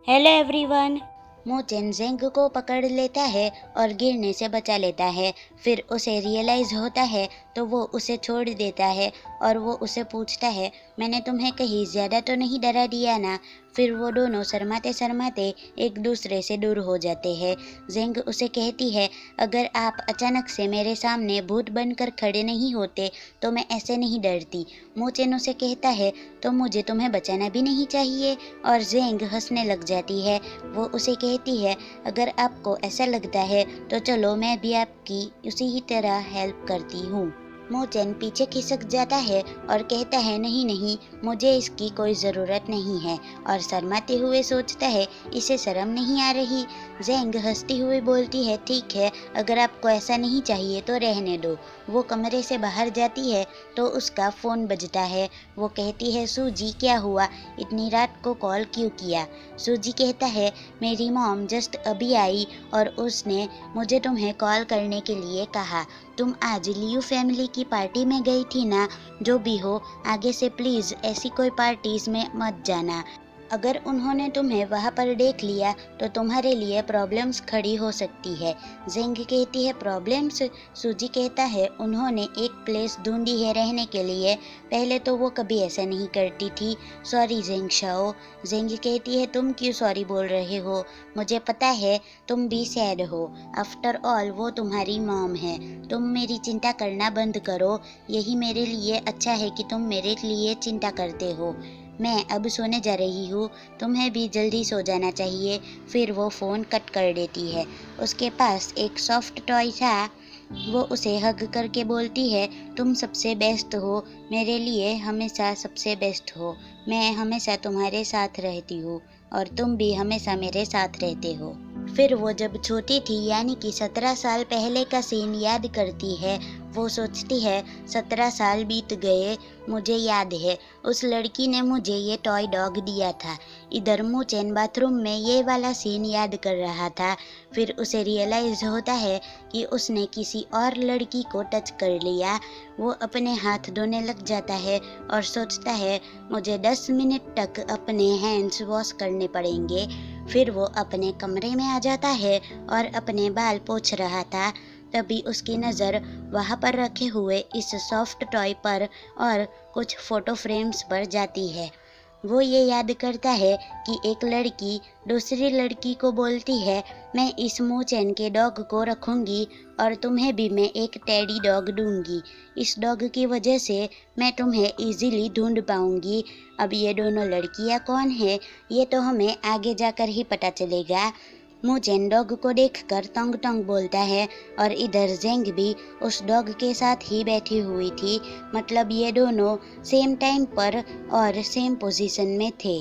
Hello everyone. मोचेन जेंग को पकड़ लेता है और गिरने से बचा लेता है। फिर उसे रियलाइज़ होता है तो वो उसे छोड़ देता है और वो उसे पूछता है, मैंने तुम्हें कहीं ज़्यादा तो नहीं डरा दिया ना। फिर वो दोनों शर्माते शर्माते एक दूसरे से दूर हो जाते हैं। जेंग उसे कहती है, अगर आप अचानक से मेरे सामने भूत बनकर खड़े नहीं होते तो मैं ऐसे नहीं डरती। मोचेन उसे कहता है, तो मुझे तुम्हें बचाना भी नहीं चाहिए। और जेंग हंसने लग जाती है। वो उसे कहती है, अगर आपको ऐसा लगता है तो चलो मैं भी आपकी उसी ही तरह हेल्प करती हूँ। मोचेन पीछे खिसक जाता है और कहता है, नहीं नहीं, मुझे इसकी कोई ज़रूरत नहीं है। और शर्माते हुए सोचता है, इसे शर्म नहीं आ रही। जेंग हंसती हुई बोलती है, ठीक है, अगर आपको ऐसा नहीं चाहिए तो रहने दो। वो कमरे से बाहर जाती है तो उसका फ़ोन बजता है। वो कहती है, सूजी क्या हुआ, इतनी रात को कॉल क्यों किया। सूजी कहता है, मेरी मॉम जस्ट अभी आई और उसने मुझे तुम्हें कॉल करने के लिए कहा। तुम आज लियू फैमिली की पार्टी में गई थी ना। जो भी हो, आगे से प्लीज़ ऐसी कोई पार्टीज़ में मत जाना। अगर उन्होंने तुम्हें वहाँ पर देख लिया तो तुम्हारे लिए प्रॉब्लम्स खड़ी हो सकती है। जेंग कहती है, प्रॉब्लम्स? सूजी कहता है, उन्होंने एक प्लेस ढूंढी है रहने के लिए। पहले तो वो कभी ऐसा नहीं करती थी। Sorry जेंग Shao. जेंग कहती है, तुम क्यों सॉरी बोल रहे हो, मुझे पता है तुम भी सैड हो। आफ्टर ऑल वो तुम्हारी मॉम है। तुम मेरी चिंता करना बंद करो। यही मेरे लिए अच्छा है कि तुम मेरे लिए चिंता करते हो। मैं अब सोने जा रही हूँ, तुम्हें भी जल्दी सो जाना चाहिए। फिर वो फ़ोन कट कर देती है। उसके पास एक सॉफ्ट टॉय था। वो उसे हग करके बोलती है, तुम सबसे बेस्ट हो, मेरे लिए हमेशा सबसे बेस्ट हो। मैं हमेशा तुम्हारे साथ रहती हूँ और तुम भी हमेशा मेरे साथ रहते हो। फिर वो जब छोटी थी यानी कि 17 साल पहले का सीन याद करती है। वो सोचती है, 17 साल बीत गए, मुझे याद है उस लड़की ने मुझे ये टॉय डॉग दिया था। इधर मोचेन बाथरूम में ये वाला सीन याद कर रहा था। फिर उसे रियलाइज़ होता है कि उसने किसी और लड़की को टच कर लिया। वो अपने हाथ धोने लग जाता है और सोचता है, मुझे 10 मिनट तक अपने हैंड्स वॉश करने पड़ेंगे। फिर वो अपने कमरे में आ जाता है और अपने बाल पोंछ रहा था। तभी उसकी नज़र वहाँ पर रखे हुए इस सॉफ्ट टॉय पर और कुछ फ़ोटो फ्रेम्स पर जाती है। वो ये याद करता है कि एक लड़की दूसरी लड़की को बोलती है, मैं इस मोचेन के डॉग को रखूँगी और तुम्हें भी मैं एक टेडी डॉग दूँगी। इस डॉग की वजह से मैं तुम्हें इजीली ढूंढ पाऊँगी। अब ये दोनों लड़कियाँ कौन है, ये तो हमें आगे जाकर ही पता चलेगा। मोचेन डॉग को देखकर तंग तंग बोलता है और इधर जेंग भी उस डॉग के साथ ही बैठी हुई थी। मतलब ये दोनों सेम टाइम पर और सेम पोजीशन में थे।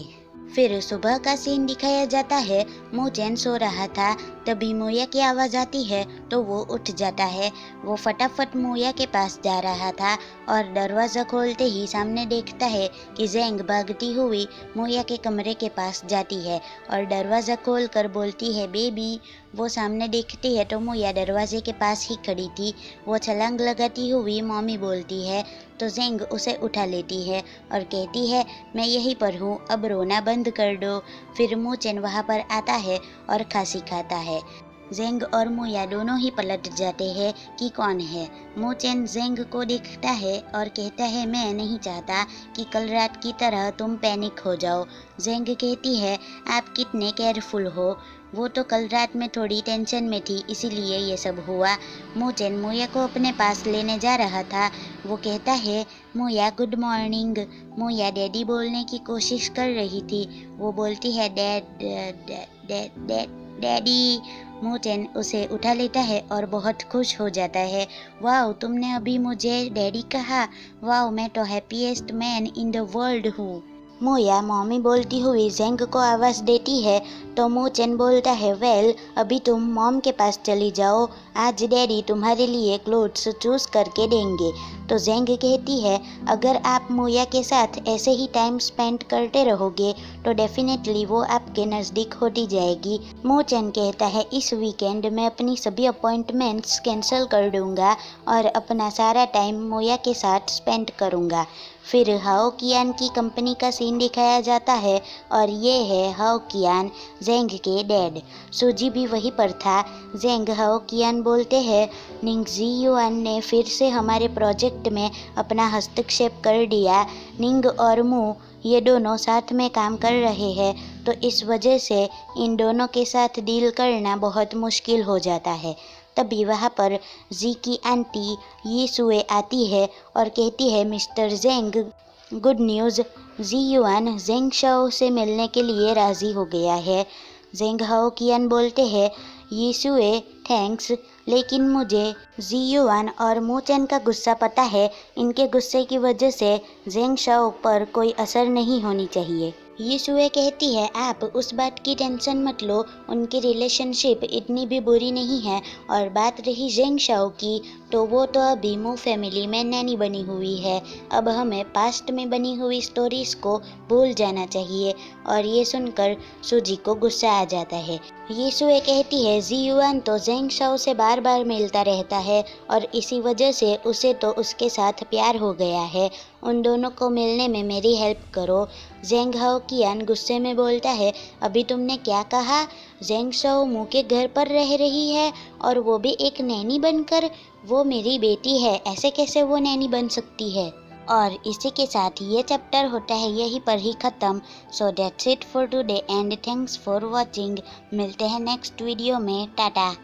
फिर सुबह का सीन दिखाया जाता है। मोचेन सो रहा था, तभी मोया की आवाज़ आती है तो वो उठ जाता है। वो फटाफट मोया के पास जा रहा था और दरवाज़ा खोलते ही सामने देखता है कि जेंग भागती हुई मोया के कमरे के पास जाती है और दरवाज़ा खोलकर बोलती है, बेबी। वो सामने देखती है तो मोया दरवाजे के पास ही खड़ी थी। वो छलांग लगाती हुई मम्मी बोलती है तो जेंग उसे उठा लेती है और कहती है, मैं यहीं पर हूँ, अब रोना बंद कर दो। फिर मोचेन वहाँ पर आता है और खांसी खाता है। जेंग और मोया दोनों ही पलट जाते हैं कि कौन है। मोचेन जेंग को देखता है और कहता है, मैं नहीं चाहता कि कल रात की तरह तुम पैनिक हो जाओ। जेंग कहती है, आप कितने केयरफुल हो, वो तो कल रात में थोड़ी टेंशन में थी इसीलिए ये सब हुआ। मोचेन मोया को अपने पास लेने जा रहा था। वो कहता है, मोया गुड मॉर्निंग। मोया डैडी बोलने की कोशिश कर रही थी। वो बोलती है, डैडी। मोचेन उसे उठा लेता है और बहुत खुश हो जाता है। वाओ, तुमने अभी मुझे डैडी कहा। वाओ, मैं तो happiest man in the world हूँ। मोया मम्मी बोलती हुई जेंग को आवाज़ देती है तो मूचेन बोलता है वेल अभी तुम मॉम के पास चली जाओ, आज डैडी तुम्हारे लिए क्लोथ्स चूज करके देंगे। तो जेंग कहती है अगर आप मोया के साथ ऐसे ही टाइम स्पेंड करते रहोगे तो डेफिनेटली वो आपके नज़दीक होती जाएगी। मूचेन कहता है इस वीकेंड मैं अपनी सभी अपॉइंटमेंट्स कैंसिल कर दूंगा और अपना सारा टाइम मोया के साथ स्पेंड करूंगा। फिर हाओ कियान की कंपनी का सीन दिखाया जाता है और ये है हाओ कियान, जेंग के डैड। सूजी भी वहीं पर था। जेंग हाओ कियान बोलते हैं निंग जी-युआन ने फिर से हमारे प्रोजेक्ट में अपना हस्तक्षेप कर दिया। निंग और मू ये दोनों साथ में काम कर रहे हैं तो इस वजह से इन दोनों के साथ डील करना बहुत मुश्किल हो जाता है। तभी वहाँ पर जी की आंटी ये सुए आती है और कहती है मिस्टर जेंग गुड न्यूज़, जी-युआन जेंग शाओ से मिलने के लिए राज़ी हो गया है। जेंग हाओ कियान बोलते हैं ये सुए थैंक्स, लेकिन मुझे जी-युआन और मूचेन का गुस्सा पता है, इनके गुस्से की वजह से जेंग शाओ पर कोई असर नहीं होनी चाहिए। ये सुए कहती है आप उस बात की टेंशन मत लो, उनकी रिलेशनशिप इतनी भी बुरी नहीं है। और बात रही जेंग शाओ की तो वो तो अभी मू फैमिली में नैनी बनी हुई है। अब हमें पास्ट में बनी हुई स्टोरीज को भूल जाना चाहिए। और ये सुनकर सूजी को गुस्सा आ जाता है। ये सुए कहती है जी-युआन तो जेंग शाओ से बार बार मिलता रहता है और इसी वजह से उसे तो उसके साथ प्यार हो गया है, उन दोनों को मिलने में मेरी हेल्प करो। जेंग हाओ कियान गुस्से में बोलता है अभी तुमने क्या कहा, जेंग शाओ मू के घर पर रह रही है और वो भी एक नैनी बनकर, वो मेरी बेटी है, ऐसे कैसे वो नैनी बन सकती है। और इसी के साथ ये चैप्टर होता है यहीं पर ही ख़त्म। So that's it for today and thanks for watching. मिलते हैं नेक्स्ट वीडियो में, टाटा।